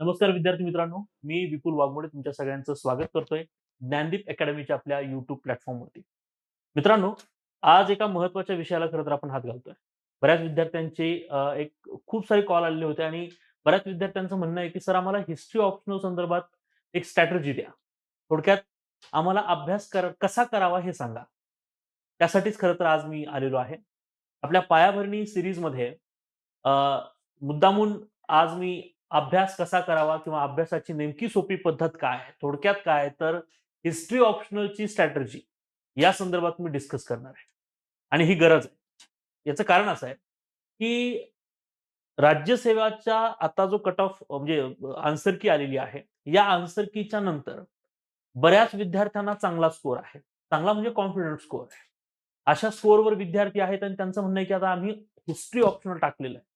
नमस्कार विद्यार्थी मित्रांनो, मी विपुल वाघमोडे तुमच्या सगळ्यांचं स्वागत करतोय ज्ञानदीप अकॅडमीच्या आपल्या YouTube प्लॅटफॉर्मवरती. मित्रांनो, आज एका महत्त्वाच्या विषयाला खरं तर आपण हात घालतोय. बऱ्याच विद्यार्थ्यांचे एक खूप सारे कॉल आलेले होते आणि बऱ्याच विद्यार्थ्यांचं म्हणणं आहे, की सर आम्हाला हिस्ट्री ऑप्शनल संदर्भात एक स्ट्रॅटेजी द्या. थोडक्यात आम्हाला अभ्यास कसा करावा हे सांगा. त्यासाठीच खरं तर आज मी आलेलो आहे. आपल्या पायाभरणी सीरीजमध्ये अ, मुद्दामून आज मी अभ्यास कसा करावा किंवा अभ्यासाची नेमकी सोपी पद्धत काय आहे? थोडक्यात काय तर हिस्ट्री ऑप्शनलची स्ट्रॅटेजी या संदर्भात मी डिस्कस करणार आहे. आणि ही गरज आहे. याचं कारण असं आहे, की राज्यसेवाचा आता जो कट ऑफ म्हणजे आन्सर की आलेली आहे. या आन्सर कीच्या नंतर बऱ्याच विद्यार्थ्यांना चांगला स्कोर आहे. चांगला म्हणजे कॉन्फिडंट स्कोर आहे. अशा स्कोरवर विद्यार्थी आहेत आणि त्यांचं म्हणणं आहे, की आता आम्ही हिस्ट्री ऑप्शनल टाकलेलं आहे.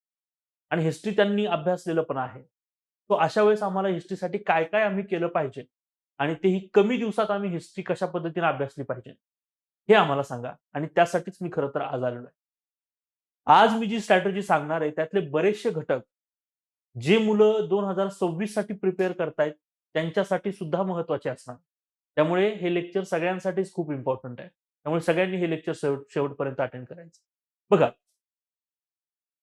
आणि हिस्ट्री त्यांनी अभ्यासलेलं पण आहे. तो अशा वेळेस आम्हाला हिस्ट्रीसाठी काय-काय आम्ही केलं पाहिजे आणि तेही कमी दिवसात आम्ही हिस्ट्री कशा पद्धतीने अभ्यासली पाहिजे, हे आम्हाला सांगा आणि त्यासाठीच मी खरं तर आज आलेलो आहे. आज मी जी स्ट्रॅटेजी सांगणार आहे त्यातले बरेचसे घटक जे मुलं 2026 साठी प्रिपेअर करतायत, त्यांच्यासाठी सुद्धा महत्त्वाचे असणार. त्यामुळे हे लेक्चर सगळ्यांसाठीच खूप इम्पोर्टंट आहे. त्यामुळे सगळ्यांनी हे लेक्चर शेवटपर्यंत अटेंड करायचं. बघा,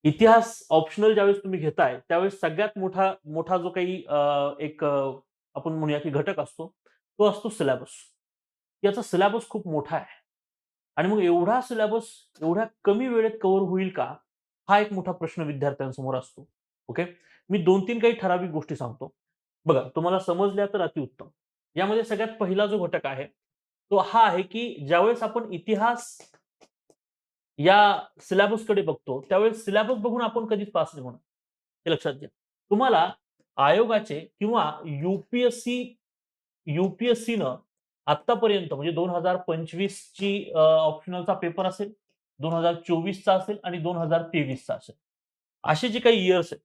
इतिहास ऑप्शनल ज्यावेळेस तुम्ही घेताय, त्यावेळेस सगळ्यात मोठा मोठा जो काही आपण म्हणूया की घटक असतो, तो असतो सिलॅबस. याचा सिलॅबस खूप मोठा आहे आणि मग एवढा सिलॅबस एवढ्या कमी वेळेत कव्हर होईल का? हा एक मोठा प्रश्न विद्यार्थ्यांसमोर असतो. ओके. मी 2-3 काही ठराविक गोष्टी सांगतो. बघा, तुम्हाला समजल्या तर अतिउत्तम. यामध्ये सगळ्यात पहिला जो घटक आहे, तो हा आहे की ज्यावेळेस आपण इतिहास या सिलॅबसकडे बघतो, त्यावेळेस सिलॅबस बघून आपण कधीच पास नाही होणार. हे लक्षात घ्या. तुम्हाला आयोगाचे किंवा यू-पी-एस-सीनं आत्तापर्यंत म्हणजे 2025 ची ऑप्शनलचा पेपर असेल, 2024 चा असेल आणि 2023 चा असेल. असे जे काही इयर्स आहेत,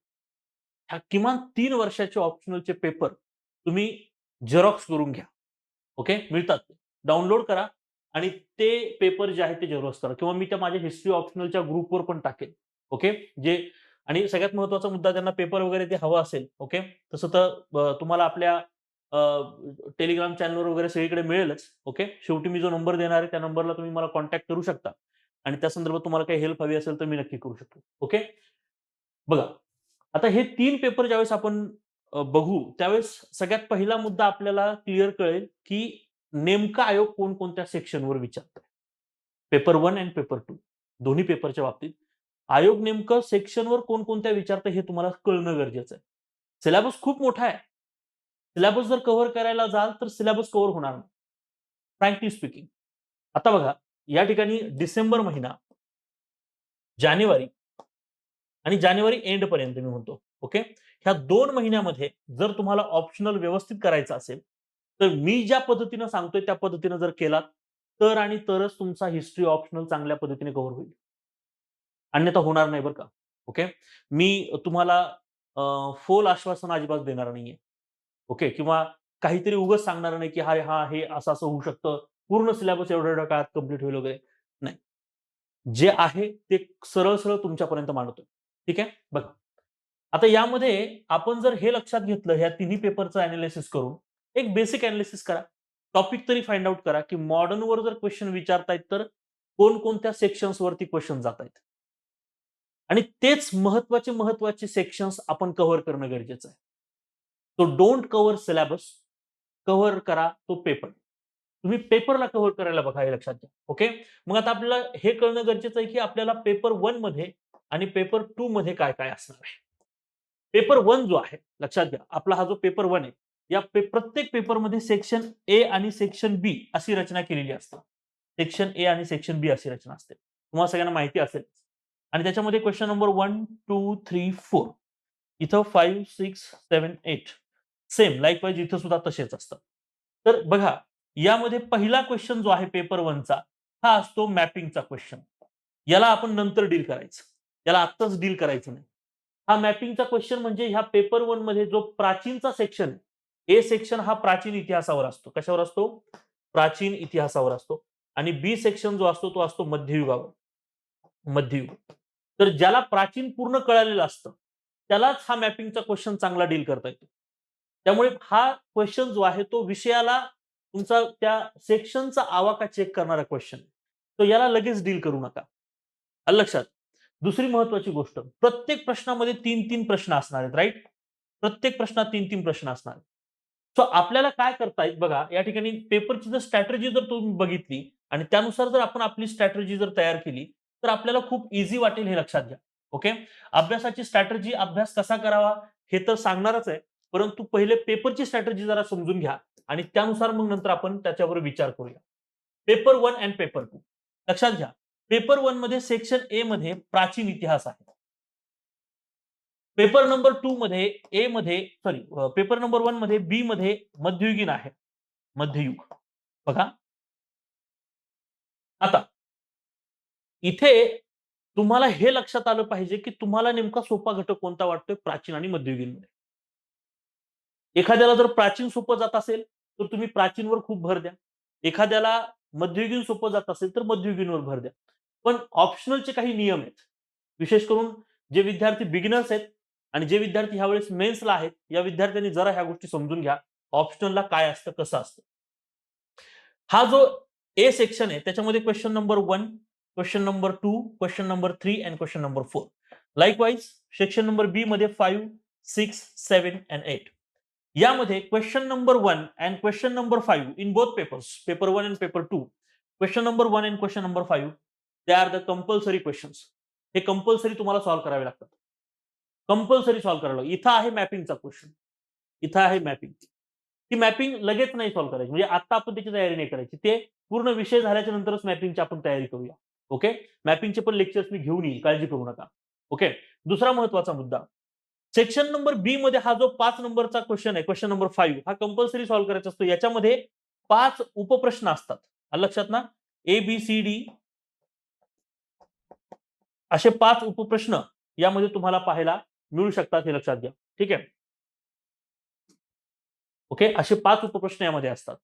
ह्या किमान 3 वर्षाचे ऑप्शनलचे पेपर तुम्ही झेरॉक्स करून घ्या. ओके. मिळतात ते. डाउनलोड करा आणि ते पेपर जे आहेत ते झेरॉक्स करा किंवा मी त्या माझ्या हिस्ट्री ऑप्शनलच्या ग्रुपवर पण टाकेल. ओके. जे आणि सगळ्यात महत्त्वाचा मुद्दा त्यांना पेपर वगैरे ते हवं असेल. ओके. तसं तर तुम्हाला आपल्या टेलिग्राम चॅनलवर वगैरे सगळीकडे मिळेलच. ओके. शेवटी मी जो नंबर देणार आहे त्या नंबरला तुम्ही मला कॉन्टॅक्ट करू शकता आणि त्या संदर्भात तुम्हाला काही हेल्प हवी असेल तर मी नक्की करू शकतो. ओके. बघा, आता हे 3 पेपर ज्यावेळेस आपण बघू, त्यावेळेस सगळ्यात पहिला मुद्दा आपल्याला क्लिअर कळेल, की नेमका आयोग कोणकोणत्या सेक्शनवर विचारतोय. पेपर 1 आणि पेपर 2 दोन्ही पेपरच्या बाबतीत आयोग नेमकं सेक्शनवर कोणकोणत्या विचारतंय हे तुम्हाला कळणं गरजेचं आहे. सिलॅबस खूप मोठा आहे. सिलॅबस जर कव्हर करायला जाल, तर सिलॅबस कव्हर होणार नाही. Frankly speaking. आता बघा, या ठिकाणी डिसेंबर महिना, जानेवारी आणि जानेवारी एंड पर्यंत मी म्हणतो. ओके. ह्या 2 महिन्यामध्ये जर तुम्हाला ऑप्शनल व्यवस्थित करायचं असेल, तर मी ज्या पद्धतीनं सांगतोय त्या पद्धतीनं जर केलात, तर आणि तरच तुमचा हिस्ट्री ऑप्शनल चांगल्या पद्धतीने कव्हर होईल. अन्यथा होणार नाही बरं का. ओके. मी तुम्हाला फोल आश्वासन अजिबात देणार नाहीये. ओके. किंवा काहीतरी उगाच सांगणार नाही, की हां, हे असं-असं होऊ शकतं. पूर्ण सिलॅबस एवढ्या-एवढ्या काळात कंप्लीट होईल वगैरे. नाही. जे आहे ते सरळ-सरळ तुमच्यापर्यंत मांडतोय. ठीक आहे? बघा. आता यामध्ये आपण जर हे लक्षात घेतलं ह्या तिन्ही पेपरचं एनालिसिस करून, एक बेसिक एनालिसिस करा. टॉपिक तरी फाइंड आउट करा, की मॉडर्नवर जर क्वेशन विचारतायत तर कोणकोणत्या सेक्शन्सवरती क्वेशन जातायत. आणि तेच महत्त्वाचे सेक्शन्स आपण कव्हर करणं गरजेचं आहे. So don't cover syllabus, cover करा तो पेपर. तुम्ही पेपरला कव्हर करायला बघा हे लक्षात घ्या. ओके. मग आता आपल्याला हे कळणं गरजेचं आहे, की आपल्याला पेपर 1 मध्ये आणि पेपर 2 मध्ये काय-काय असणार आहे. पेपर 1 जो आहे, लक्षात घ्या. आपला हा जो पेपर 1 आहे, या प्रत्येक पेपरमध्ये सेक्शन ए आणि सेक्शन बी अशी रचना केलेली असते. सेक्शन ए आणि सेक्शन बी अशी रचना असते. तुम्हाला सगळ्यांना माहिती असेल. आणि त्याच्यामध्ये क्वेशन नंबर 1, 2, 3, 4 इथं 5, 6, 7, 8 सेम लाइकवाईज इथं सुद्धा तसेच असतात. तर बघा, यामध्ये पहिला क्वेशन जो आहे पेपर 1 चा, हा असतो मॅपिंगचा क्वेशन. याला आपण नंतर डील करायचं. याला आत्ताच डील करायचं नाही. हा मॅपिंगचा क्वेशन म्हणजे ह्या पेपर 1 मध्ये जो प्राचीनचा सेक्शन आहे, ए सेक्शन हा प्राचीन इतिहासावर असतो. कशावर असतो? प्राचीन इतिहासावर असतो आणि बी सेक्शन जो असतो तो असतो मध्ययुगावर. मध्ययुग. तर ज्याला प्राचीन पूर्ण कळालेलं असतं, त्यालाच हा मॅपिंगचा क्वेशन चांगला डील करता येतो. त्यामुळे हा क्वेश्चन जो आहे तो विषयाला तुमचा त्या सेक्शनचा आवाका चेक करणारा क्वेश्चन. तो याला लगेच डील करू नका. आलं लक्षात? दुसरी महत्वाची गोष्ट, प्रत्येक प्रश्नामध्ये 3-3 प्रश्न असणार आहेत, राइट? प्रत्येक प्रश्नात 3-3 प्रश्न असणार. सो आपल्याला काय करता येईल बघा, या ठिकाणी पेपरची जर स्ट्रॅटेजी जर तुम्ही बघितली आणि त्यानुसार जर आपण आपली स्ट्रॅटेजी जर तयार केली, तर आपल्याला खूप ईझी वाटेल हे लक्षात घ्या. ओके. अभ्यासाची स्ट्रॅटेजी अभ्यास कसा करावा हे तर सांगणारच आहे. परंतु पहिले पेपरची स्ट्रॅटेजी जरा समजून घ्या आणि त्यानुसार मग नंतर आपण त्याच्यावर विचार करूया. पेपर 1 अँड पेपर 2 लक्षात घ्या. पेपर 1 मध्ये सेक्शन ए मध्ये प्राचीन इतिहास आहे. पेपर नंबर 2 मध्ये ए मध्ये सॉरी पेपर नंबर 1 मध्ये बी मध्ये मध्ययुगीन आहे. मध्ययुग. बघा. आता इथे तुम्हाला हे लक्षात आलं पाहिजे, की तुम्हाला नेमका सोपा घटक कोणता वाटतोय प्राचीन आणि मध्ययुगीनमध्ये. एखाद्याला जर प्राचीन सोपं जात असेल, तर तुम्ही प्राचीनवर खूप भर द्या. एखाद्याला मध्ययुगीन सोपं जात असेल, तर मध्ययुगीनवर भर द्या. पण ऑप्शनलचे काही नियम आहेत. विशेष करून जे विद्यार्थी बिगिनर्स आहेत आणि जे विद्यार्थी ह्यावेळेस मेन्सला आहेत, या विद्यार्थ्यांनी जरा ह्या गोष्टी समजून घ्या. ऑप्शनलला काय असतं, कसं असतं. हा जो ए सेक्शन आहे त्याच्यामध्ये question number 1, question number 2, question number 3 and question number 4. Likewise section number B मध्ये 5, 6, 7 अँड 8. यामध्ये question number 1 and question number 5 in both papers, paper 1 and paper 2. Question number 1 and question number 5 they are the compulsory questions. हे compulsory तुम्हाला solve करावे लागतात. Compulsory solve करावं लागेल. इथं आहे मॅपिंगचा क्वेश्चन. इथं आहे मॅपिंग. ती मॅपिंग लगेच नाही सॉल्व्ह करायची. म्हणजे आता आपण त्याची तयारी नाही करायची. ते पूर्ण विषय झाल्याच्या नंतरच मॅपिंगची आपण तयारी करूया. ओके. मॅपिंगचे पण लेक्चर्स मी घेऊन येईल. काळजी करू नका. ओके. दुसरा महत्वाचा मुद्दा. सेक्शन नंबर बी मध्ये हा जो 5 नंबरचा क्वेश्चन आहे, क्वेश्चन नंबर 5 हा कंपल्सरी सॉल्व्ह करायचा असतो. याच्यामध्ये 5 उपप्रश्न असतात. आलं लक्षात ना? ए, बी, सी, डी असे 5 उपप्रश्न यामध्ये तुम्हाला पाहायला मिळू शकतात हे लक्षात घ्या. ठीक आहे. ओके. असे 5 उपप्रश्न यामध्ये असतात.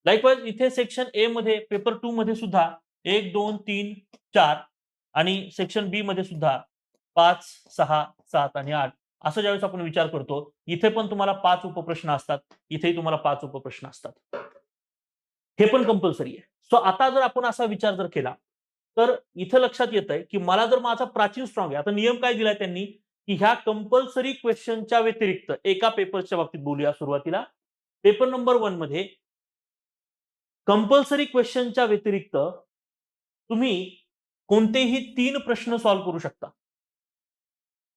लाइकवाईज इथे सेक्शन ए मध्ये पेपर 2 मध्ये सुद्धा 1, 2, 3, 4 आणि सेक्शन बी मध्ये सुद्धा 5, 6, 7 आणि 8 असं ज्यावेळेस आपण विचार करतो, इथे पण तुम्हाला 5 उपप्रश्न असतात. इथेही तुम्हाला 5 उपप्रश्न असतात. हे पण कंपल्सरी आहे. सो आता जर आपण असा विचार जर केला, तर इथं लक्षात येतंय, की मला जर माझा प्राचीन स्ट्रॉंग आहे. आता नियम काय दिलाय त्यांनी, की ह्या कंपल्सरी क्वेश्चनच्या व्यतिरिक्त एका पेपरच्या बाबतीत बोलूया सुरुवातीला. पेपर नंबर 1 मध्ये कंपल्सरी क्वेश्चनच्या व्यतिरिक्त तुम्ही कोणतेही 3 प्रश्न सॉल्व्ह करू शकता.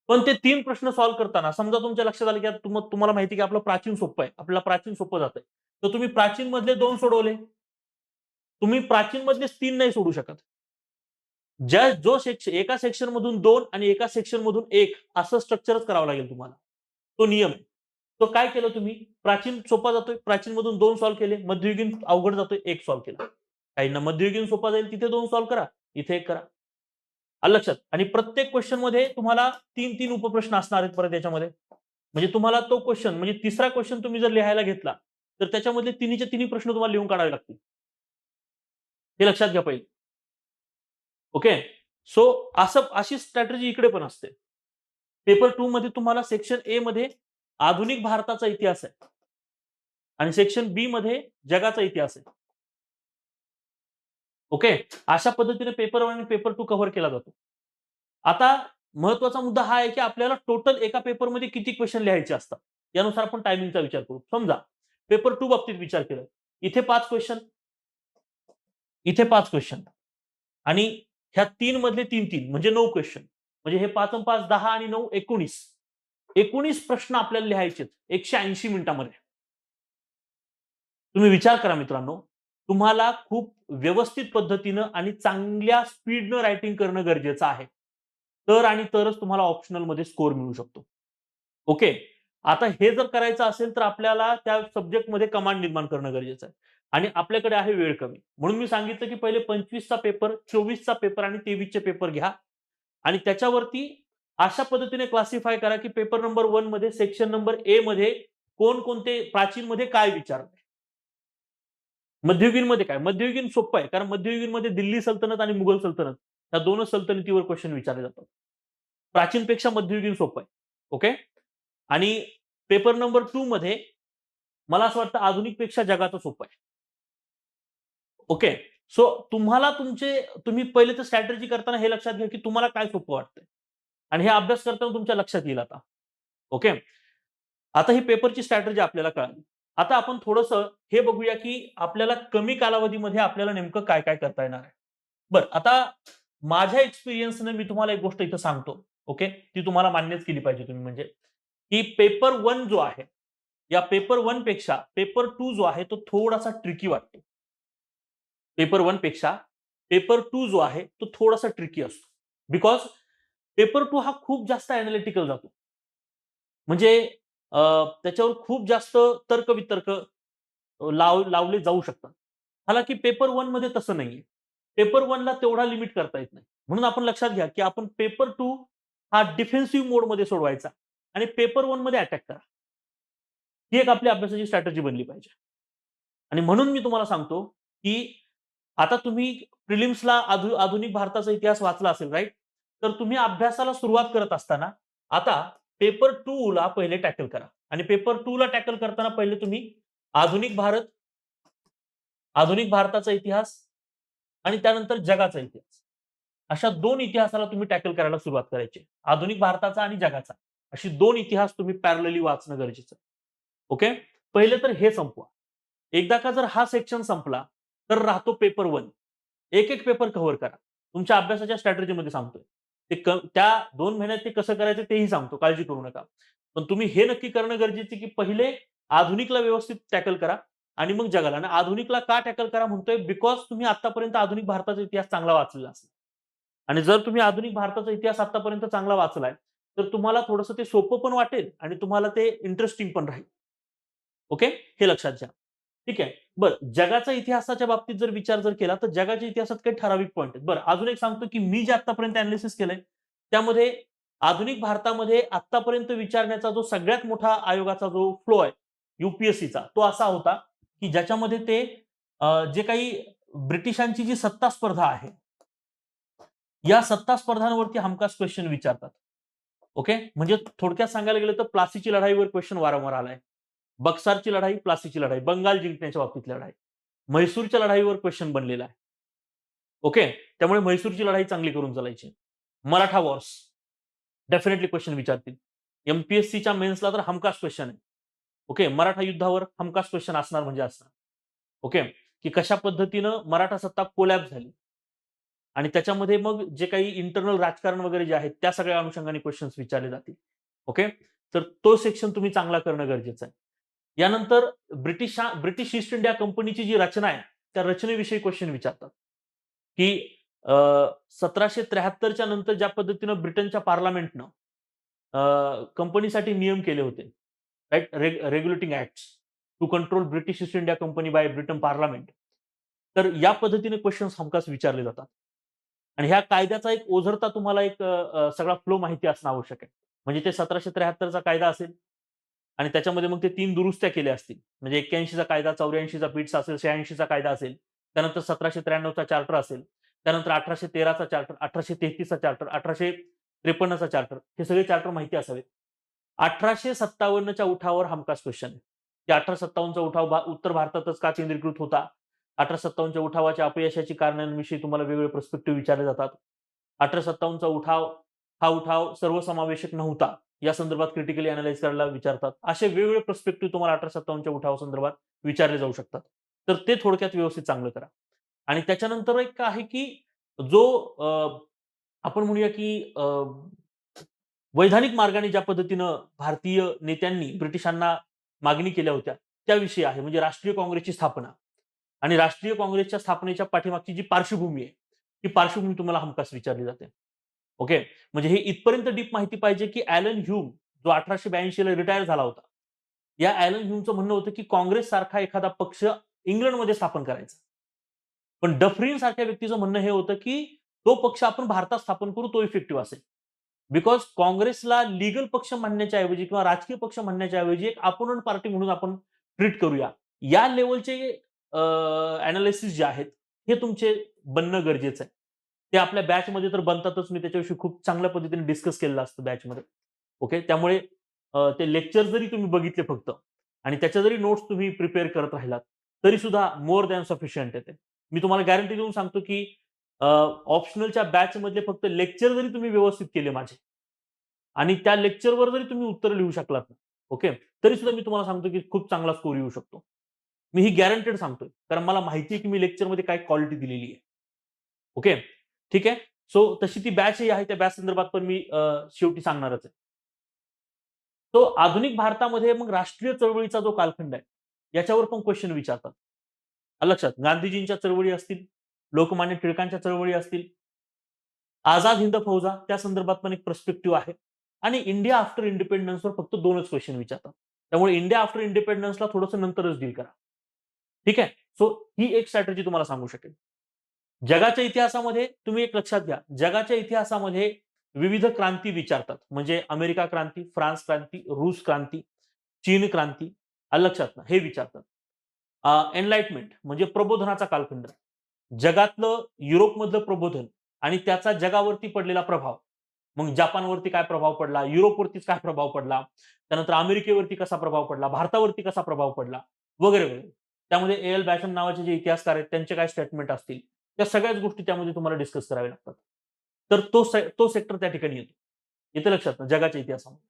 पण ते 3 प्रश्न सॉल्व्ह करताना समजा तुमच्या लक्षात आलं, की आता तुम्हाला माहिती आहे, की आपलं प्राचीन सोपं आहे. आपल्याला प्राचीन सोपं जातंय. तर तुम्ही प्राचीन मधले 2 सोडवले. तुम्ही प्राचीन मधलेच 3 नाही सोडू शकत. जो सेक्शन एका सेक्शन मधून 2 आणि एका सेक्शन मधून 1 असं स्ट्रक्चरच करावं लागेल तुम्हाला. तो नियम आहे. तो काय केलं तुम्ही? प्राचीन सोपा जातोय, प्राचीन मधून 2 सॉल्व्ह केले. मध्ययुगीन अवघड जातोय, 1 सॉल्व्ह केला. काहींना मध्ययुगीन सोपा जाईल तिथे 2 सॉल्व्ह करा, इथे 1 करा. आलं लक्षात? आणि प्रत्येक क्वेश्चन मध्ये तुम्हाला 3-3 उपप्रश्न असणार आहेत परत याच्यामध्ये. म्हणजे तुम्हाला तो क्वेश्चन म्हणजे तिसरा क्वेश्चन तुम्ही जर लिहायला घेतला, तर त्याच्यामधले तिन्हीचे तिन्ही प्रश्न तुम्हाला लिहून काढावे लागतील. हे लक्षात घ्या पहिले. ओके. सो अशी स्ट्रॅटेजी इकडे पण असते. पेपर 2 मध्ये तुम्हाला सेक्शन ए मध्ये आधुनिक भारताचा इतिहास आहे आणि सेक्शन बी मध्ये जगाचा इतिहास आहे. ओके. अशा पद्धतीने पेपर 1 आणि पेपर 2 कव्हर केला जातो. आता महत्वाचा मुद्दा हा आहे, की आपल्याला टोटल एका पेपरमध्ये किती क्वेश्चन लिहायचे असतात. यानुसार आपण टायमिंगचा विचार करू. समजा पेपर 2 बाबतीत विचार केला. इथे 5 क्वेश्चन, इथे 5 क्वेश्चन आणि ह्या 3 मधले 3-3 म्हणजे 9 क्वेश्चन. म्हणजे हे 5 अन् 5 10 आणि 9 19. 19 प्रश्न आपल्याला लिहायचे 180 मिनिटामध्ये. तुम्ही विचार करा मित्रांनो, तुम्हाला खूप व्यवस्थित पद्धतीनं आणि चांगल्या स्पीडनं रायटिंग करणं गरजेचं आहे. तर आणि तरच तुम्हाला ऑप्शनलमध्ये स्कोर मिळू शकतो. ओके. आता हे जर करायचं असेल तर आपल्याला त्या सब्जेक्टमध्ये कमांड निर्माण करणं गरजेचं आहे. आणि आपल्याकडे आहे वेळ कमी. म्हणून मी सांगितलं की पहिले 25 चा पेपर, 24 चा पेपर आणि 23 चे पेपर घ्या. आणि त्याच्यावरती अशा पद्धतीने क्लासिफाय करा की पेपर नंबर 1 मध्ये सेक्शन नंबर ए मध्ये कोणकोणते प्राचीनमध्ये काय विचारलंय. मध्ययुगीनमध्ये काय? मध्ययुगीन सोपं आहे. कारण मध्ययुगीनमध्ये दिल्ली सल्तनत आणि मुघल सल्तनत या दोनच सल्तनतीवर क्वेश्चन विचारले जातात. प्राचीनपेक्षा मध्ययुगीन सोपं आहे. ओके. आणि पेपर नंबर 2 मध्ये मला असं वाटतं आधुनिक पेक्षा जगाचं सोपं आहे. ओके. सो तुम्हाला तुम्ही पहिले तर स्ट्रॅटेजी करताना हे लक्षात घ्या, की तुम्हाला काय सोपं वाटतंय आणि हे अभ्यास करताना तुमच्या लक्षात येईल आता. ओके. आता ही पेपरची स्ट्रॅटेजी आपल्याला कळाली. आता आपण थोडंसं हे बघूया, की आपल्याला कमी कालावधीमध्ये आपल्याला नेमकं काय-काय करता येणार आहे. बरं, आता माझ्या एक्सपिरियन्सने मी तुम्हाला एक गोष्ट इथं सांगतो. ओके. ती तुम्हाला मान्यच केली पाहिजे तुम्ही म्हणजे, की पेपर 1 जो आहे, या पेपर 1 पेक्षा पेपर 2 जो आहे, तो थोडासा ट्रिकी वाटतो. पेपर 1 पेक्षा पेपर 2 जो आहे, तो थोडासा ट्रिकी असतो. बिकॉज पेपर 2 हा खूप जास्त एनालिटिकल जातो. म्हणजे अ, त्याच्यावर खूप जास्त तर्क-वितर्क लावले जाऊ शकतात. हालांकी पेपर 1 मध्ये तसं नाहीये. पेपर 1 ला तेवढा लिमिट करता येत नाही. म्हणून आपण लक्षात घ्या, की आपण पेपर 2 हा डिफेन्सिव्ह मोडमध्ये सोडवायचा आणि पेपर 1 मध्ये अटॅक करा. ही एक आपली अभ्यासाची स्ट्रॅटेजी बनली पाहिजे. आणि म्हणून मी तुम्हाला सांगतो, की आता तुम्ही प्रिलिम्सला आधुनिक भारताचा इतिहास वाचला असेल, राइट? तर तुम्ही अभ्यासाला सुरुवात करत असताना आता पेपर 2 ला पहिले टॅकल करा आणि पेपर 2 ला टॅकल करताना पहिले तुम्ही आधुनिक भारत, आधुनिक भारताचा इतिहास आणि त्यानंतर जगाचा इतिहास. अशा 2 इतिहासाला तुम्ही टॅकल करायला सुरुवात करायची. आधुनिक भारताचा आणि जगाचा. अशी 2 इतिहास तुम्ही पॅरलली वाचणं गरजेचं आहे. ओके. पहिले तर हे संपवा. एकदा का जर हा सेक्शन संपला, तर राहतो पेपर 1. एक-एक पेपर कव्हर करा. तुमच्या अभ्यासाच्या स्ट्रॅटेजीमध्ये सांगतोय. त्या 2 महिन्यात ते कसं करायचं तेही सांगतो. काळजी करू नका. पण तुम्ही हे नक्की करणं गरजेचं आहे, की पहिले आधुनिकला व्यवस्थित टॅकल करा आणि मग जगाला. आणि आधुनिकला का टॅकल करा म्हणतोय? बिकॉज तुम्ही आत्तापर्यंत आधुनिक भारताचा इतिहास चांगला वाचलेला असेल. आणि जर तुम्ही आधुनिक भारताचा इतिहास आत्तापर्यंत चांगला वाचलाय, तर तुम्हाला थोडंसं ते सोपं पण वाटेल आणि तुम्हाला ते इंटरेस्टिंग पण राहील. ओके? हे लक्षात घ्या. ठीक आहे. बरं, जगाच्या इतिहासाच्या बाबतीत जर विचार केला, तर जगाच्या इतिहासात काही ठराविक पॉइंट आहेत. बरं, अजून एक सांगतो, की मी जे आत्तापर्यंत एनालिसिस केलंय, त्यामध्ये आधुनिक भारतामध्ये आत्तापर्यंत विचारण्याचा जो सगळ्यात मोठा आयोगाचा जो फ्लो आहे, यूपीएससीचा, तो असा होता, की ज्याच्यामध्ये ते जे काही ब्रिटिशांची जी सत्ता स्पर्धा आहे, या सत्ता स्पर्धांवरती हमखास क्वेश्चन विचारतात. ओके. म्हणजे थोडक्यात सांगायला गेलं तर प्लासीची लढाईवर क्वेश्चन वारंवार आलाय. बक्सारची लढाई, प्लासीची लढाई, बंगाल जिंकण्याच्या बाबतीतली लढाई. म्हैसूरच्या लढाईवर क्वेश्चन बनलेला आहे. ओके. त्यामुळे म्हैसूरची लढाई चांगली करून चालायची. मराठा वॉर्स डेफिनेटली क्वेश्चन विचारतील. एमपीएससीच्या मेन्सला तर हमखास क्वेश्चन आहे. ओके. मराठा युद्धावर हमखास क्वेश्चन असणार म्हणजे असणार. ओके. की कशा पद्धतीनं मराठा सत्ता कोलॅप्स झाली. आणि त्याच्यामध्ये मग जे काही इंटरनल राजकारण वगैरे जे आहे, त्या सगळ्या अनुषंगाने क्वेशन्स विचारले जातील. ओके. तर तो सेक्शन तुम्ही चांगला करणं गरजेचं आहे. यानंतर ब्रिटिश ईस्ट इंडिया कंपनीची जी रचना आहे, त्या रचनेविषयी क्वेश्चन विचारतात. की अ, 1773च्या नंतर ज्या पद्धतीनं ब्रिटनच्या पार्लमेंटनं कंपनीसाठी नियम केले होते. Right? Regulating acts to control British East India Company by Britain parliament. तर या पद्धतीने क्वेशन्स हमखास विचारले जातात. आणि ह्या कायद्याचा एक ओझरता तुम्हाला एक सगळा फ्लो माहिती असणं आवश्यक आहे. म्हणजे ते 1773 कायदा असेल आणि त्याच्यामध्ये मग ते 3 दुरुस्त्या केल्या असतील. म्हणजे 81 कायदा, 84 पिट्स असेल, 86 कायदा असेल. त्यानंतर 1793 चार्टर असेल. त्यानंतर 1813 चार्टर, 1833 चार्टर, 1853 चार्टर. हे सगळे चार्टर माहिती असावेत. 1857च्या उठावावर हमखास क्वेश्चन आहे. की 1857चा उठाव उत्तर भारतातच का केंद्रीकृत होता? 1857च्या उठावाच्या अपयशाची कारणांविषयी तुम्हाला वेगवेगळे पर्स्पेक्टिव्ह विचारले जातात. 1857चा उठाव, हा उठाव सर्वसमावेशक नव्हता. या संदर्भात क्रिटिकली अॅनलाईज करायला विचारतात. असे वेगवेगळे पर्स्पेक्टिव्ह तुम्हाला 1857च्या उठावासंदर्भात विचारले जाऊ शकतात. तर ते थोडक्यात व्यवस्थित चांगलं करा. आणि त्याच्यानंतर एक आहे, की जो आपण म्हणूया, की वैधानिक मार्गाने ज्या पद्धतीनं भारतीय नेत्यांनी ब्रिटिशांना मागणी केल्या होत्या, त्याविषयी आहे. म्हणजे राष्ट्रीय काँग्रेसची स्थापना आणि राष्ट्रीय काँग्रेसच्या स्थापनेच्या पाठीमागची जी पार्श्वभूमी आहे, ती पार्श्वभूमी तुम्हाला हमखास विचारली जाते. ओके. म्हणजे हे इथपर्यंत डीप माहिती पाहिजे, की ॲलन ह्यूम जो 1882 ला रिटायर झाला होता. या ॲलन ह्यूमचं म्हणणं होतं, की काँग्रेस सारखा एखादा पक्ष इंग्लंडमध्ये स्थापन करायचा. पण डफरीन सारख्या व्यक्तीचं म्हणणं हे होतं, की तो पक्ष आपण भारतात स्थापन करू, तो इफेक्टिव्ह असेल. बिकॉज काँग्रेसला लीगल पक्ष म्हणण्याच्या ऐवजी किंवा राजकीय पक्ष म्हणण्याच्या ऐवजी एक अपोनंट पार्टी म्हणून आपण ट्रीट करूया. या लेव्हलचे एनालिसिस जे आहेत, हे तुमचे बनणं गरजेचं आहे. ते आपल्या बॅचमध्ये तर बनतातच. मी त्याच्याविषयी खूप चांगल्या पद्धतीने डिस्कस केलेलं असतं बॅचमध्ये. ओके. त्यामुळे ते लेक्चर जरी तुम्ही बघितले फक्त आणि त्याच्या जरी नोट्स तुम्ही प्रिपेअर करत राहिलात तरी सुद्धा मोर दॅन सफिशियंट येते. मी तुम्हाला गॅरंटी देऊन सांगतो की ऑप्शनलच्या बॅच मधले फक्त लेक्चर जरी तुम्ही व्यवस्थित केले माझे आणि त्या लेक्चरवर जरी तुम्ही उत्तर लिहू शकलात ना, ओके, तरी सुद्धा मी तुम्हाला सांगतो की खूप चांगला स्कोर येऊ शकतो. मी ही गॅरंटेड सांगतोय कारण मला माहिती आहे की मी लेक्चरमध्ये काय क्वालिटी दिलेली आहे. ओके, ठीक आहे. सो तशी ती बॅचही आहे. त्या बॅच संदर्भात पण मी शेवटी सांगणारच आहे. तो आधुनिक भारतामध्ये मग राष्ट्रीय चळवळीचा जो कालखंड आहे, याच्यावर पण क्वेश्चन विचारतात. आलं लक्षात? गांधीजींच्या चळवळी असतील, लोकमान्य टिळकांच्या चळवळी असतील, आझाद हिंद फौजा त्या संदर्भात पण एक पर्स्पेक्टिव्ह आहे आणि इंडिया आफ्टर इंडिपेंडन्सवर फक्त 2च क्वेश्चन विचारतात. त्यामुळे इंडिया आफ्टर इंडिपेंडन्सला थोडंसं नंतरच डील करा. ठीक आहे? सो ही एक स्ट्रॅटेजी तुम्हाला सांगू शकेल. जगाच्या इतिहासामध्ये तुम्ही एक लक्षात घ्या, जगाच्या इतिहासामध्ये विविध क्रांती विचारतात. म्हणजे अमेरिका क्रांती, फ्रान्स क्रांती, रूस क्रांती, चीन क्रांती, आलं लक्षात ना? हे विचारतात. एनलाइटमेंट म्हणजे प्रबोधनाचा कालखंड. जगातलं युरोपमधलं प्रबोधन आणि त्याचा जगावरती पडलेला प्रभाव. मग जपानवरती काय प्रभाव पडला, युरोपवरतीच काय प्रभाव पडला, त्यानंतर अमेरिकेवरती कसा प्रभाव पडला, भारतावरती कसा प्रभाव पडला, वगैरे, वगैरे. त्यामध्ये ए.एल. बॅशम नावाचे जे इतिहासकार आहेत त्यांचे काय स्टेटमेंट असतील, त्या सगळ्याच गोष्टी त्यामध्ये तुम्हाला डिस्कस कराव्या लागतात. तर तो सेक्टर त्या ठिकाणी येतो. येतं लक्षात ना जगाच्या इतिहासामध्ये.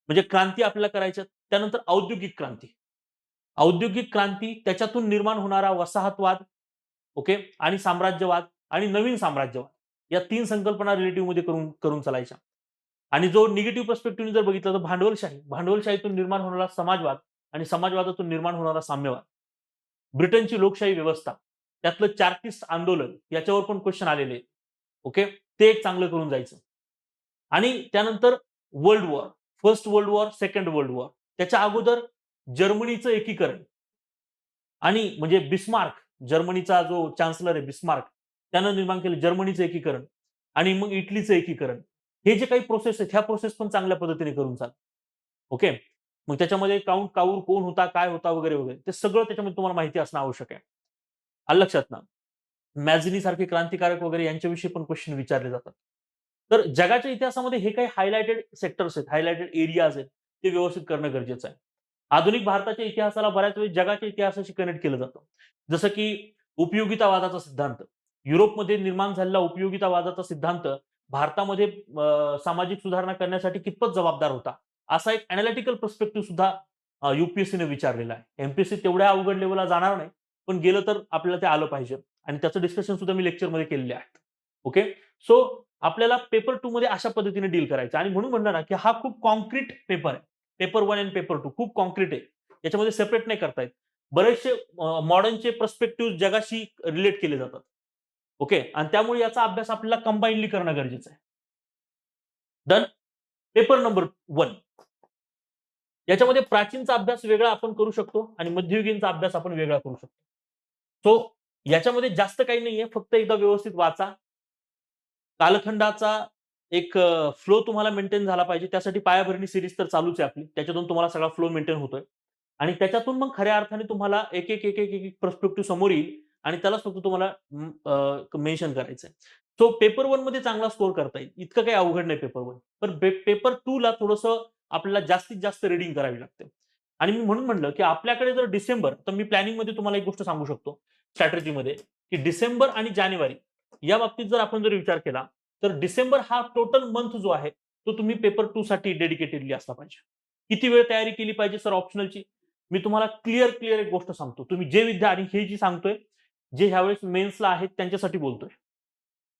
म्हणजे क्रांती आपल्याला करायच्या. त्यानंतर औद्योगिक क्रांती. औद्योगिक क्रांती त्याच्यातून निर्माण होणारा वसाहतवाद, ओके, आणि साम्राज्यवाद आणि नवीन साम्राज्यवाद या 3 संकल्पना रिलेटिव्हमध्ये करून करून चालायच्या. आणि जो निगेटिव्ह पर्स्पेक्टिव्हने जर बघितलं तर भांडवलशाही, भांडवलशाहीतून निर्माण होणारा समाजवाद आणि समाजवादातून निर्माण होणारा साम्यवाद. ब्रिटनची लोकशाही व्यवस्था, त्यातलं चार्टिस्ट आंदोलन याच्यावर पण क्वेश्चन आलेले आहेत. ओके, ते एक चांगलं करून जायचं. आणि त्यानंतर world war, first world war, second world war. त्याच्या अगोदर जर्मनीचं एकीकरण आणि म्हणजे बिस्मार्क, जर्मनीचा जो चान्सलर आहे बिस्मार्क, त्यानं निर्माण केलं जर्मनीचं एकीकरण आणि मग इटलीचं एकीकरण. हे जे काही प्रोसेस आहेत, ह्या प्रोसेस पण चांगल्या पद्धतीने करून चाल. ओके. मग त्याच्यामध्ये काउंट काऊर कोण होता, काय होता, वगैरे, वगैरे. ते सगळं त्याच्यामध्ये तुम्हाला माहिती असणं आवश्यक आहे. आलं लक्षात ना? मॅझिनी सारखे क्रांतिकारक वगैरे यांच्याविषयी पण क्वेश्चन विचारले जातात. तर जगाच्या इतिहासामध्ये हे काही हायलाइटेड सेक्टर्स आहेत, हायलाइटेड एरियाज आहेत, ते व्यवस्थित करणं गरजेचं आहे. आधुनिक भारताच्या इतिहासाला बऱ्याच वेळी जगाच्या इतिहासाशी कनेक्ट केलं जातं. जसं की उपयोगितावादाचा सिद्धांत. युरोपमध्ये निर्माण झालेला उपयोगितावादाचा सिद्धांत भारतामध्ये सामाजिक सुधारणा करण्यासाठी कितपत जबाबदार होता? असा एक एनालिटिकल पर्स्पेक्टिव्ह सुद्धा यू-पी-एस-सीने विचारलेला आहे. एम-पी-एस-सी तेवढ्या अवघड लेव्हलला जाणार नाही, पण गेलं तर आपल्याला ते आलं पाहिजे आणि त्याचं डिस्कशन सुद्धा मी लेक्चरमध्ये केलेले आहेत. ओके. सो आपल्याला पेपर 2 मध्ये अशा पद्धतीने डील करायचं आणि म्हणून म्हणलं ना, की हा खूप कॉन्क्रीट पेपर आहे. पेपर 1 आणि पेपर 2 खूप कॉन्क्रीट आहे. याच्यामध्ये सेपरेट नाही करता येत. बरेचसे मॉडर्नचे पर्स्पेक्टिव्ह जगाशी रिलेट केले जातात. ओके. आणि त्यामुळे याचा अभ्यास आपल्याला कंबाइनली करणं गरजेचं आहे. डन. Paper number 1. याच्यामध्ये प्राचीनचा अभ्यास वेगळा आपण करू शकतो आणि मध्ययुगीनचा अभ्यास आपण वेगळा करू शकतो. सो याच्यामध्ये जास्त काही नाहीये. फक्त एकदा व्यवस्थित वाचा. कालखंडाचा एक फ्लो तुम्हाला मेंटेन झाला पाहिजे. त्यासाठी पायाभरणी सीरीज तर चालूच आहे आपली. त्याच्यातून तुम्हाला सगळा फ्लो मेंटेन होतोय. आणि त्याच्यातून मग खऱ्या अर्थाने तुम्हाला एक पर्स्पेक्टिव्ह समोर येईल आणि त्यालाच फक्त तुम्हाला मेन्शन करायचंय. सो पेपर 1 मध्ये चांगला स्कोर करता येईल. इतकं काही अवघड नाही पेपर 1. पण पेपर 2 ला थोडंसं आपल्याला जास्तीत जास्त रीडिंग करावी लागते. आणि मी म्हणून म्हटलं, की आपल्याकडे जर डिसेंबर तर मी प्लॅनिंगमध्ये तुम्हाला एक गोष्ट सांगू शकतो स्ट्रॅटेजीमध्ये, की डिसेंबर आणि जानेवारी या बाबतीत जर आपण जर विचार केला, तर डिसेंबर हा टोटल मंथ जो आहे, तो तुम्ही पेपर 2 साठी डेडिकेटेडली असला पाहिजे. किती वेळ तयारी केली पाहिजे सर ऑप्शनलची? मी तुम्हाला क्लिअर एक गोष्ट सांगतो. तुम्ही जे विद्यार्थी हे जी सांगतोय, जे ह्यावेळेस मेन्सला आहेत त्यांच्यासाठी बोलतोय.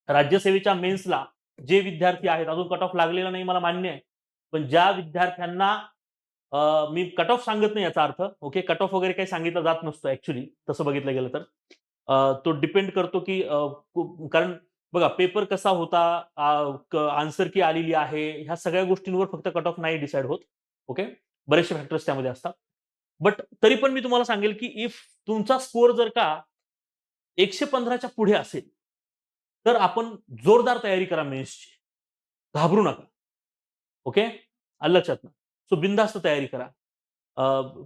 राज्यसेवेच्या मेन्सला जे विद्यार्थी आहेत, अजून कट ऑफ लागलेला नाही मला मान्य आहे. पण ज्या विद्यार्थ्यांना मी कट ऑफ सांगत नाही याचा अर्थ, ओके. कट ऑफ वगैरे काही सांगितलं जात नसतं ॲक्चुअली तसं बघितलं गेलं तर. तो डिपेंड करतो की कारण बघा पेपर कसा होता, आन्सर की आलेली आहे, ह्या सगळ्या गोष्टींवर फक्त कट ऑफ नाही डिसाईड होत. ओके. बरेचसे फॅक्टर्स त्यामध्ये असतात. बट तरी पण मी तुम्हाला सांगेल की इफ तुमचा स्कोर जर का 115 च्या पुढे असेल, तर आपण जोरदार तयारी करा मेन्सची. घाबरू नका. ओके. आलं लक्षात ना? सो बिनधास्त तयारी करा.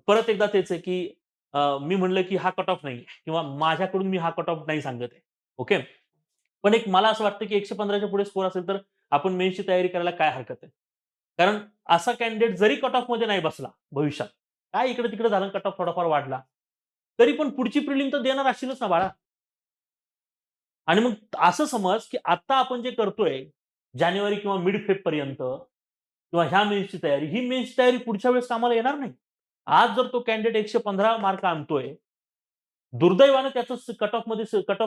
परत एकदा तेच आहे की मी म्हणलं की हा कट ऑफ नाहीये किंवा माझ्याकडून मी हा कट ऑफ नाही सांगत आहे. ओके. पण एक मला असं वाटतं की 115 च्या पुढे स्कोर असेल तर आपण मेन्सची तयारी करायला काय हरकत आहे? कारण असा कॅन्डिडेट जरी कट ऑफमध्ये नाही बसला भविष्यात, काय इकडे तिकडे झालं, कट ऑफ थोडाफार वाढला, तरी पण पुढची प्रिलिम तर देणार असशीलच ना बाळा. आणि मग असं समज की आता आपण जे करतोय जानेवारी किंवा मिड फेब पर्यंत किंवा ह्या मेन्सची तयारी, ही मेन्सची तयारी पुढच्या वेळेस कामाला येणार नाही. आज जर तो कॅन्डिडेट 115 मार्क आणतोय, दुर्दैवानं त्याचं कट ऑफ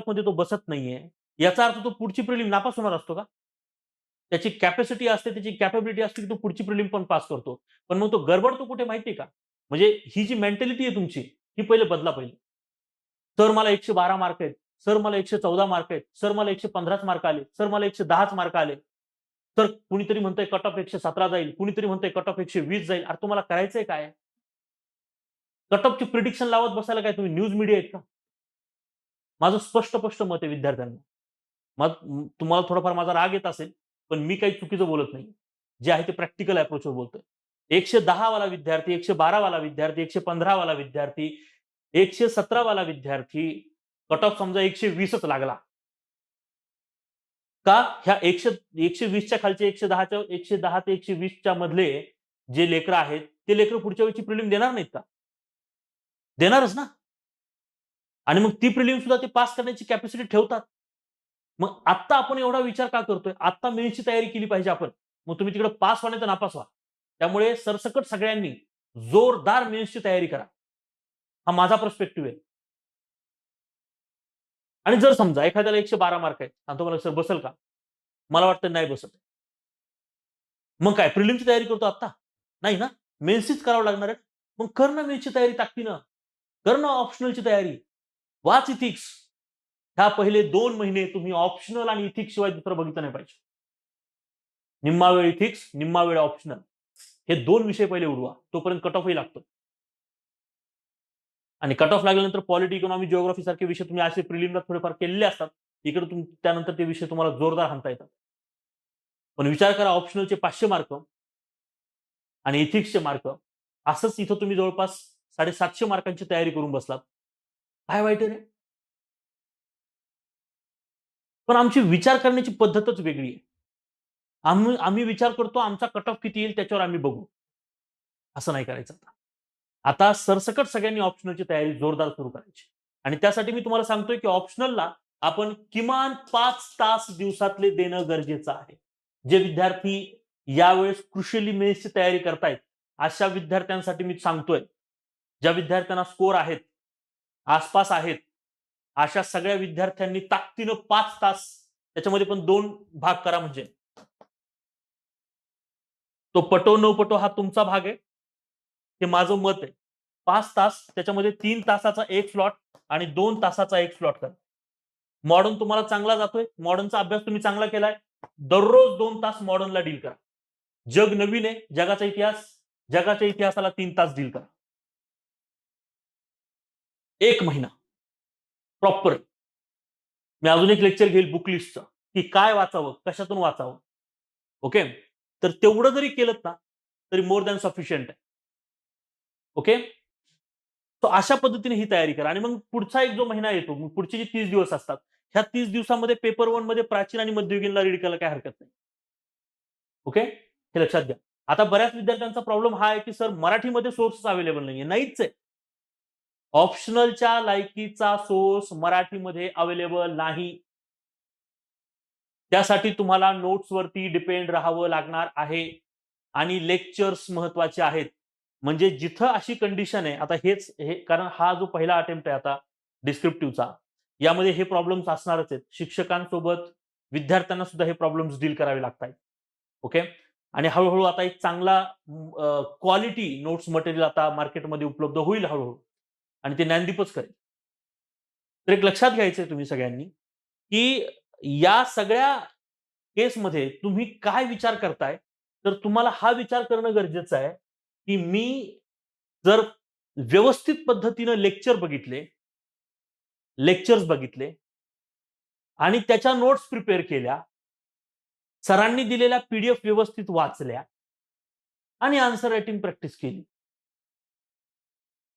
मध्ये तो बसत नाहीये, याचा अर्थ तो पुढची प्रिलिम नापास होणार असतो का? त्याची कॅपॅसिटी असते, त्याची कॅपेबिलिटी असते की तो पुढची प्रिलिम पण पास करतो. पण मग तो गडबड तो कुठे माहितीये का? म्हणजे ही जी मेंटॅलिटी आहे तुमची, ही पहिले बदला पहिले. सर मला 112 मार्क आहेत, सर मला 114 मार्क आहेत, सर मला 115च मार्क आले, सर मला 110च मार्क आले. तर कुणीतरी म्हणतंय कट ऑफ 117 जाईल, कुणीतरी म्हणतंय कट ऑफ 120 जाईल. अरे तुम्हाला करायचंय काय? कट ऑफची प्रिडिक्शन लावत बसायला काय तुम्ही न्यूज मीडिया आहेत का? माझं स्पष्ट मत आहे विद्यार्थ्यांना. मग तुम्हाला थोडाफार माझा राग येत असेल, पण मी काही चुकीचं बोलत नाही. जे आहे ते प्रॅक्टिकल अप्रोचवर बोलतोय. 110 वाला विद्यार्थी, 112 वाला विद्यार्थी, 115 वाला विद्यार्थी, 117 वाला विद्यार्थी, कट ऑफ समजा 120च लागला. का? ह्या 120च्या खालचे 110 ते 120च्या मधले जे लेकरं आहेत, ते लेकरं पुढच्या वेळची प्रिलिम देणार नाहीत का? देणारच ना. आणि मग ती प्रिलिम सुद्धा ते पास करण्याची कॅपॅसिटी ठेवतात. मग आत्ता आपण एवढा विचार का करतोय? आत्ता मेन्सची तयारी केली पाहिजे आपण. मग तुम्ही तिकडे पास व्हा नाही तर नापास व्हा. त्यामुळे सरसकट सगळ्यांनी जोरदार मेन्सची तयारी करा. हा माझा पर्स्पेक्टिव्ह आहे. आणि जर समजा एखाद्याला 112 मार्क आहेत आणि तो मला सर बसेल का? मला वाटतं नाही बसत. मग काय प्रिलिमची तयारी करतो आत्ता? नाही ना. मेन्सचीच करावं लागणार आहे. मग कर ना मेन्सची तयारी ताकदीनं. कर ना ऑप्शनलची तयारी. वाच इथिक्स. ह्या पहिले 2 महिने तुम्ही ऑप्शनल आणि इथिक्स शिवाय दुसरं बघितलं नाही पाहिजे. निम्मा वेळ इथिक्स, निम्मा वेळ ऑप्शनल. हे 2 विषय पहिले उडवा. तोपर्यंत कट ऑफही लागतो. आणि कट ऑफ लागल्यानंतर पॉलिटी, इकॉनॉमी, जिओग्राफी सारखे विषय तुम्ही असे प्रिलिमला थोडेफार केलेले असतात. इकडे त्यानंतर ते विषय तुम्हाला जोरदार हाणता येतात. पण विचार करा ऑप्शनलचे 500 मार्क आणि इथिक्सचे मार्क असंच इथं तुम्ही जवळपास 750 मार्कांची तयारी करून बसलात. काय वाईट आहे रे? पण आमची विचार करण्याची पद्धतच वेगळी आहे. आम्ही विचार करतो आमचा कट ऑफ किती येईल त्याच्यावर आम्ही बघू. असं नाही करायचं आता. आता सरसकट सगळ्यांनी ऑप्शनलची तयारी जोरदार सुरू करायची. आणि त्यासाठी मी तुम्हाला सांगतोय की ऑप्शनलला आपण किमान 5 तास दिवसातले देणं गरजेचं आहे. जे विद्यार्थी यावेळेस क्रुशियली मेन्सची तयारी करतायत, अशा विद्यार्थ्यांसाठी मी सांगतोय, ज्या विद्यार्थ्यांना स्कोर आहेत, आसपास आहेत, अशा सगळ्या विद्यार्थ्यांनी ताकदीनं 5 तास त्याच्यामध्ये पण 2 भाग करा म्हणजे. तो पटो न पटो हा तुमचा भाग आहे. हे माझं मत आहे. 5 तास त्याच्यामध्ये 3 तासाचा एक स्लॉट आणि 2 तासाचा एक स्लॉट करा. मॉडर्न तुम्हाला चांगला जातोय, मॉडर्नचा अभ्यास तुम्ही चांगला केलाय. दररोज 2 तास मॉडर्नला डील करा. जग नवीन आहे, जगाचा इतिहास, जगाच्या इतिहासाला 3 तास डील करा. 1 महिना प्रॉपर. मी अजून एक लेक्चर घेईल बुक लिस्टचं, की काय वाचावं, कशातून वाचावं. ओके. तर तेवढं जरी केलं ना, तरी मोर दॅन सफिशियंट आहे. ओके. तर अशा पद्धतीने ही तयारी करा. आणि मग पुढचा एक जो महिना येतो, मग पुढचे जे 30 दिवस असतात, ह्या 30 दिवसामध्ये पेपर 1 मध्ये प्राचीन आणि मध्ययुगीनला रीड करायला काही हरकत नाही. ओके. हे लक्षात घ्या. आता बऱ्याच विद्यार्थ्यांचा प्रॉब्लेम हा आहे, की सर मराठीमध्ये सोर्सेस अवेलेबल नाहीये. नाहीच आहे. ऑप्शनलच्या लायकीचा सोर्स मराठीमध्ये अवेलेबल नाही. त्यासाठी तुम्हाला नोट्सवरती डिपेंड राहावं लागणार आहे. आणि लेक्चर्स महत्वाचे आहेत. म्हणजे जिथं अशी कंडिशन आहे, आता हे कारण हा जो पहिला अटेम्प्ट आहे आता डिस्क्रिप्टिव्हचा, यामध्ये हे प्रॉब्लेम्स असणारच आहेत. शिक्षकांसोबत विद्यार्थ्यांना सुद्धा हे प्रॉब्लेम्स डील करावे लागतात. ओके. आणि हळूहळू आता एक चांगला क्वालिटी नोट्स मटेरियल आता मार्केटमध्ये उपलब्ध होईल हळूहळू. आणि ते ज्ञानदीपच करेल. तर एक लक्षात घ्यायचंय तुम्ही सगळ्यांनी, की या सगळ्या केसमध्ये तुम्ही काय विचार करताय? तर तुम्हाला हा विचार करणं गरजेचं आहे, की मी जर व्यवस्थित पद्धतीनं लेक्चर्स बघितले आणि त्याच्या नोट्स प्रिपेअर केल्या, सरांनी दिलेल्या पीडीएफ व्यवस्थित वाचल्या आणि आन्सर रायटिंग प्रॅक्टिस केली,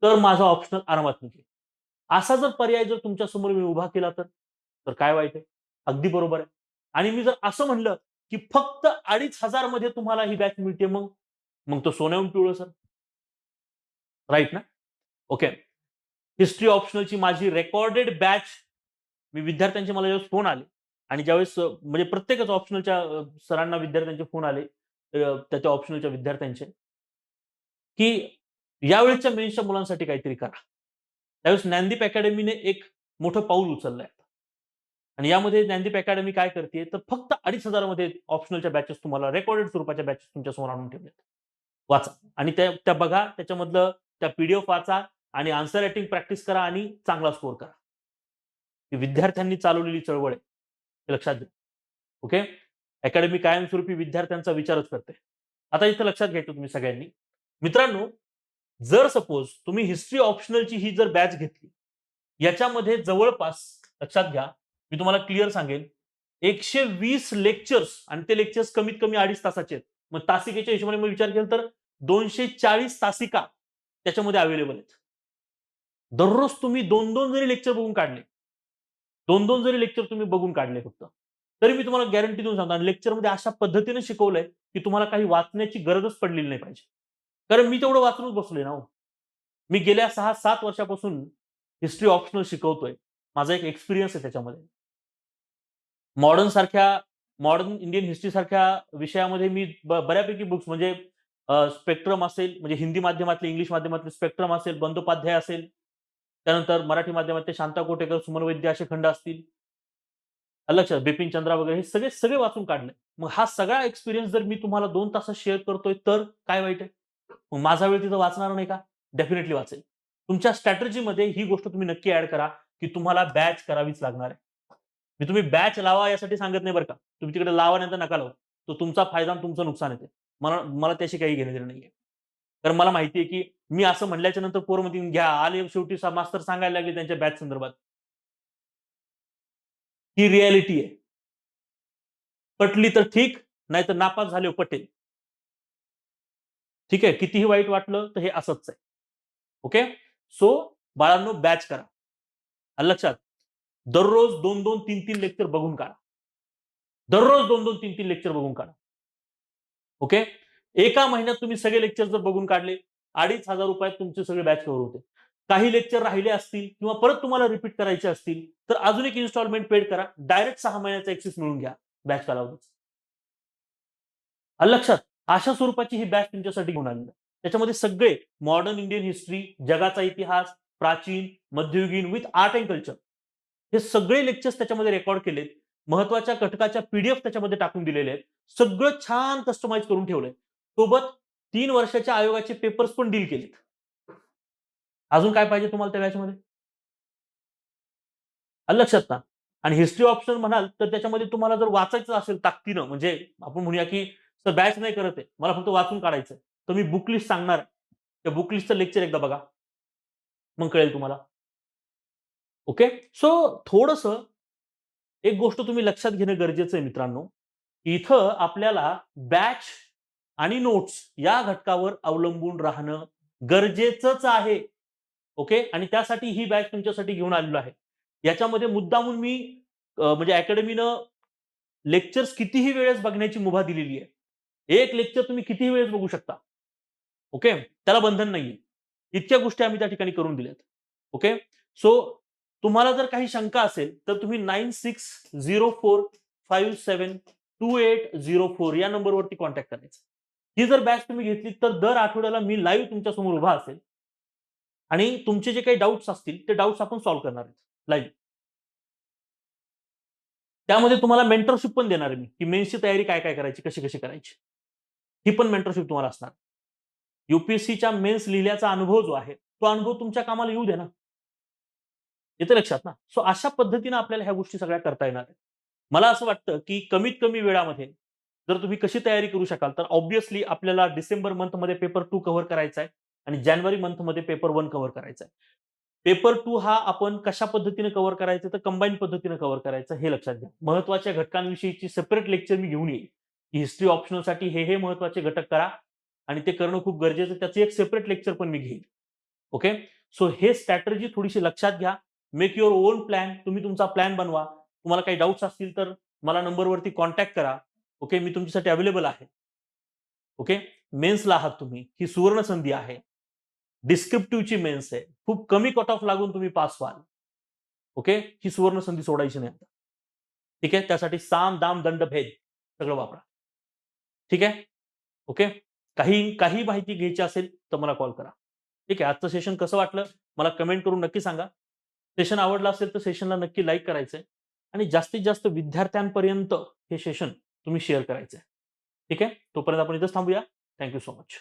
तर माझा ऑप्शनल आरामात निघेल. असा जर पर्याय जर तुमच्या समोर मी उभा केला तर काय वाईट आहे? अगदी बरोबर आहे. आणि मी जर असं म्हणलं, की फक्त 2,500 मध्ये तुम्हाला ही बॅच मिळते, मग मग तो सोन्याहून पिवळं सर. राईट ना? ओके. हिस्ट्री ऑप्शनलची माझी रेकॉर्डेड बॅच, मी विद्यार्थ्यांचे मला ज्यावेळेस फोन आले आणि ज्यावेळेस म्हणजे प्रत्येकच ऑप्शनलच्या सरांना विद्यार्थ्यांचे फोन आले, त्याच्या ऑप्शनलच्या विद्यार्थ्यांचे, की यावेळेसच्या मेन्सच्या मुलांसाठी काहीतरी करा. त्यावेळेस ज्ञानदीप अकॅडमीने एक मोठं पाऊल उचललंय. आणि यामध्ये ज्ञानदीप अकॅडमी काय करते, तर फक्त 2,500 मध्ये ऑप्शनलच्या बॅचेस तुम्हाला रेकॉर्डेड स्वरूपाच्या बॅचेस तुमच्या समोर आणून ठेवल्यात. वाचा आणि त्या त्या बघा, त्याच्यामधलं त्या पीडीएफ वाचा आणि आन्सर रायटिंग प्रॅक्टिस करा आणि चांगला स्कोर करा. ही विद्यार्थ्यांनी चालवलेली चळवळ आहे. हे लक्षात घ्या. ओके. अकॅडमी कायमस्वरूपी विद्यार्थ्यांचा विचारच करते. आता इथं लक्षात घ्यायचं तुम्ही सगळ्यांनी. मित्रांनो, जर सपोज तुम्ही हिस्ट्री ऑप्शनलची ही जर बॅच घेतली, याच्यामध्ये जवळपास लक्षात घ्या, मी तुम्हाला क्लिअर सांगेन, 120 लेक्चर्स आणि ते लेक्चर्स कमीत कमी 2.5 तासाचे आहेत. मग तासिकेच्या हिशोबाने मग विचार केला तर 240 तासिका त्याच्यामध्ये अवेलेबल आहेत. दररोज तुम्ही 2-2 जरी लेक्चर बघून काढले, 2-2 जरी लेक्चर तुम्ही बघून काढले फक्त, तरी मी तुम्हाला गॅरंटी देऊन सांगतो आणि लेक्चरमध्ये अशा पद्धतीने शिकवलंय, की तुम्हाला काही वाचण्याची गरजच पडलेली नाही पाहिजे. कारण मी तेवढं वाचूनच बसलोय ना हो. मी गेल्या 6-7 वर्षापासून हिस्ट्री ऑप्शनल शिकवतोय. माझा एक एक्सपिरियन्स आहे त्याच्यामध्ये. मॉडर्न इंडियन हिस्ट्री सारख्या विषयामध्ये मी बऱ्यापैकी बुक्स म्हणजे स्पेक्ट्रम असेल, म्हणजे हिंदी माध्यमातले, इंग्लिश माध्यमातले स्पेक्ट्रम असेल, बंदोपाध्याय असेल, त्यानंतर मराठी माध्यमातले शांता कोटेकर, सुमन वैद्य असे खंड असतील. आलं लक्षात? बिपिन चंद्रा वगैरे हे सगळे सगळे वाचून काढले. मग हा सगळा एक्सपिरियन्स जर मी तुम्हाला 2 तासात शेअर करतोय तर काय वाईट आहे? मग माझा वेळ तिथं वाचणार नाही का? डेफिनेटली वाचेल. तुमच्या स्ट्रॅटेजीमध्ये ही गोष्ट तुम्ही नक्की ॲड करा, की तुम्हाला बॅच करावीच लागणार आहे. मी तुम्ही बॅच लावा यासाठी सांगत नाही बरं का. तुम्ही तिकडे लावा नाहीतर नका लावू. तो तुमचा फायदा आणि तुमचं नुकसान आहे ते. मला मला त्याशी काही घेणं-देणं नाहीये. कारण मला माहिती आहे, की मी असं म्हटल्याच्या नंतर पोरं म्हणतील, "घ्या, आले शेवटी मास्तर सांगायला लागले त्यांच्या बॅच संदर्भात." ही रिॲलिटी आहे. पटली तर ठीक, नाहीतर नापास झाल्यावर पटेल. ठीक आहे. कितीही वाईट वाटलं तर हे असंच आहे. ओके. सो बाळांनो, बॅच करा. आलं लक्षात? दररोज 2-2, 3-3 लेक्चर बघून काढा. दररोज 2-2, 3-3 लेक्चर बघून काढा. ओके. एका महिन्यात तुम्ही सगळे लेक्चर जर बघून काढले, ₹2,500 तुमचे सगळे बॅच कव्हर होते. काही लेक्चर राहिले असतील किंवा परत तुम्हाला रिपीट करायचे असतील, तर अजून एक इन्स्टॉलमेंट पेड करा. डायरेक्ट 6 महिन्याचा एक्सेस मिळवून घ्या बॅच कालावधीचा. आलं लक्षात? अशा स्वरूपाची ही बॅच तुमच्यासाठी घेऊन आलेली आहे. त्याच्यामध्ये सगळे मॉडर्न इंडियन हिस्ट्री, जगाचा इतिहास, प्राचीन, मध्ययुगीन विथ आर्ट अँड कल्चर हे सगळे लेक्चर्स त्याच्यामध्ये रेकॉर्ड केलेत. महत्त्वाच्या घटकाच्या पीडीएफ त्याच्यामध्ये टाकून दिलेले आहेत. सगळं छान कस्टमाइज करून ठेवलंय. सोबत 3 वर्षाच्या आयोगाचे पेपर्स पण डील केलेत. अजून काय पाहिजे तुम्हाला त्या बॅचमध्ये? आलं लक्षात ना? आणि हिस्ट्री ऑप्शनल म्हणाल तर त्याच्यामध्ये तुम्हाला जर वाचायचं असेल ताकदीनं, म्हणजे आपण म्हणूया की सर बॅच नाही करत आहे, मला फक्त वाचून काढायचंय. तर मी बुक लिस्ट सांगणार आहे. त्या बुक लिस्टचं लेक्चर एकदा बघा. मग कळेल तुम्हाला. ओके. सो थोडंसं एक गोष्ट तुम्ही लक्षात घेणं गरजेचं आहे मित्रांनो. इथं आपल्याला बॅच आणि नोट्स या घटकावर अवलंबून राहणं गरजेचंच आहे. ओके. आणि त्यासाठी ही बॅच तुमच्यासाठी घेऊन आलेलो आहे. याच्यामध्ये मुद्दामून मी म्हणजे अकॅडमीनं लेक्चर्स कितीही वेळेस बघण्याची मुभा दिलेली आहे. एक लेक्चर तुम्ही कितीही वेळेस बघू शकता. ओके. त्याला बंधन नाहीये. इतक्या गोष्टी आम्ही त्या ठिकाणी करून दिल्यात. ओके. सो तुम्हाला जर काही शंका असेल तर तुम्ही 9604572804 या नंबरवरती कॉन्टॅक्ट करायचं. ही जर बॅच तुम्ही घेतली तर दर आठवड्याला मी लाईव्ह तुमच्यासमोर उभा असेल आणि तुमचे जे काही डाउट्स असतील ते डाउट्स आपण सॉल्व्ह करणार आहेत लाईव्ह. त्यामध्ये तुम्हाला मेंटरशिप पण देणार आहे मी, की मेन्सची तयारी काय-काय करायची, कशी-कशी करायची. ही पण मेंटरशिप तुम्हाला असणार. यूपीएससीच्या मेन्स लिहिल्याचा अनुभव जो आहे, तो अनुभव तुमच्या कामाला येऊ द्या ना. येतं लक्षात ना? सो अशा पद्धतीने आपल्याला ह्या गोष्टी सगळ्या करता येणार आहेत. मला असं वाटतं, की कमीत कमी वेळामध्ये जर तुम्ही कशी तयारी करू शकाल, तर ऑब्व्हियसली आपल्याला डिसेंबर मंथमध्ये पेपर 2 कव्हर करायचा आहे आणि जानेवारी मंथमध्ये पेपर 1 कव्हर करायचा आहे. पेपर 2 हा आपण कशा पद्धतीने कव्हर करायचं, तर कंबाईन पद्धतीने कव्हर करायचं हे लक्षात घ्या. महत्त्वाच्या घटकांविषयीची सेपरेट लेक्चर मी घेऊन येईल. हिस्ट्री ऑप्शनलसाठी हे महत्त्वाचे घटक करा आणि ते करणं खूप गरजेचं आहे. त्याचं एक सेपरेट लेक्चर पण मी घेईन. ओके. सो हे स्ट्रॅटेजी थोडीशी लक्षात घ्या. Make your on plan. तुम्ही तुमचा प्लॅन बनवा. तुम्हाला काही डाउट्स असतील तर मला नंबरवरती कॉन्टॅक्ट करा. ओके. मी तुमच्यासाठी अवेलेबल आहे. ओके. मेन्सला आहात तुम्ही. ही सुवर्ण संधी आहे. डिस्क्रिप्टिव्हची मेन्स आहे, खूप कमी कट ऑफ लागून तुम्ही पास व्हाल. ओके, ही सुवर्ण संधी सोडायची नाही आता. ठीक आहे, त्यासाठी साम दाम दंड भेद सगळं वापरा. ठीक आहे, ओके. काही माहिती घ्यायची असेल तर मला कॉल करा. ठीक आहे, आजचं सेशन कसं वाटलं मला कमेंट करून नक्की सांगा. सेशन आवडलं असेल तर सेशनला नक्की लाईक करायचंय आणि जास्तीत जास्त विद्यार्थ्यांपर्यंत हे सेशन तुम्ही शेअर करायचंय. ठीक आहे, तोपर्यंत आपण इथंच थांबूया. Thank you so much.